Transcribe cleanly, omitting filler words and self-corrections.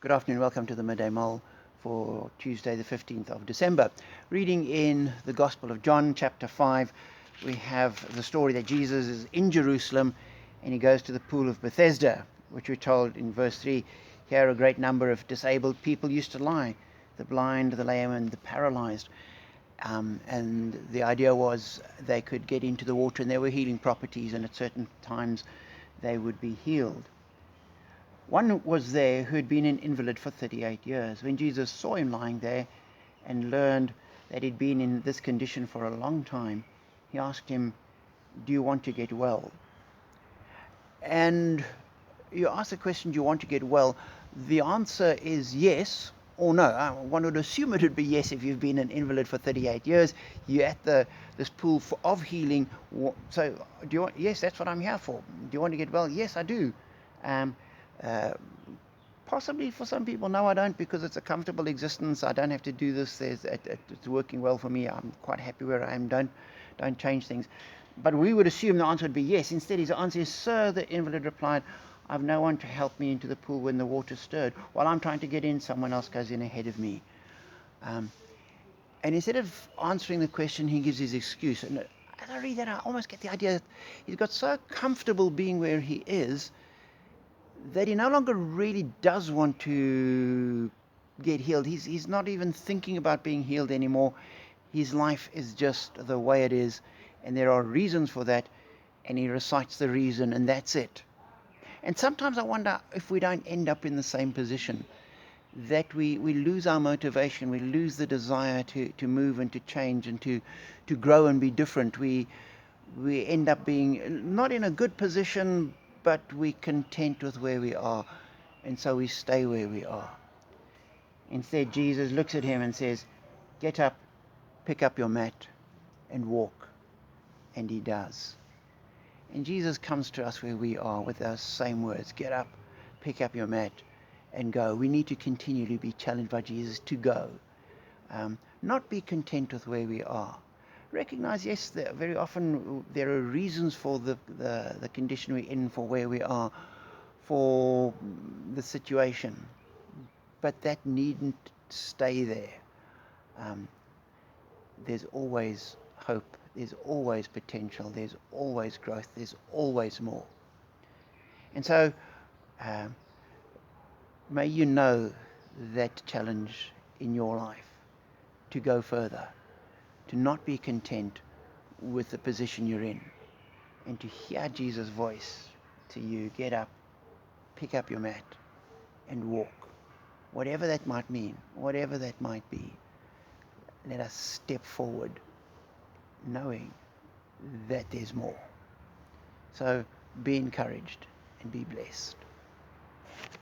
Good afternoon. Welcome to the Midday Mull for Tuesday, the 15th of December. Reading in the Gospel of John, chapter 5, we have the story that Jesus is in Jerusalem and he goes to the pool of Bethesda, which we're told in verse 3. Here a great number of disabled people used to lie, the blind, the lame, and the paralyzed. And the idea was they could get into the water and there were healing properties, and at certain times they would be healed. One was there who had been an invalid for 38 years. When Jesus saw him lying there and learned that he'd been in this condition for a long time, he asked him, "Do you want to get well?" And you ask the question, do you want to get well? The answer is yes or no. One would assume it would be yes if you've been an invalid for 38 years. You're at this pool of healing. So do you want? Yes, that's what I'm here for. Do you want to get well? Yes, I do. Possibly for some people, no, I don't, because it's a comfortable existence. I don't have to do this. It's working well for me. I'm quite happy where I am. Don't change things. But we would assume the answer would be yes. Instead, his answer is, "Sir," the invalid replied, "I've no one to help me into the pool when the water stirred. While I'm trying to get in, someone else goes in ahead of me." And instead of answering the question, he gives his excuse. And as I read that, I almost get the idea that he's got so comfortable being where he is that he no longer really does want to get healed. He's not even thinking about being healed anymore. His life is just the way it is, and there are reasons for that, and he recites the reason, and that's it. And sometimes I wonder if we don't end up in the same position, that we lose our motivation, we lose the desire to move and to change and to grow and be different. We end up being not in a good position, but we're content with where we are, and so we stay where we are. Instead, Jesus looks at him and says, "Get up, pick up your mat, and walk." And he does. And Jesus comes to us where we are with those same words: get up, pick up your mat, and go. We need to continually be challenged by Jesus to go. Not be content with where we are. Recognize, yes, that very often there are reasons for the condition we're in, for where we are, for the situation, but that needn't stay there. There's always hope, there's always potential, there's always growth, there's always more. And so may you know that challenge in your life, to go further, to not be content with the position you're in, and to hear Jesus' voice to you: get up, pick up your mat, and walk. Whatever that might mean, whatever that might be, let us step forward knowing that there's more. So be encouraged and be blessed.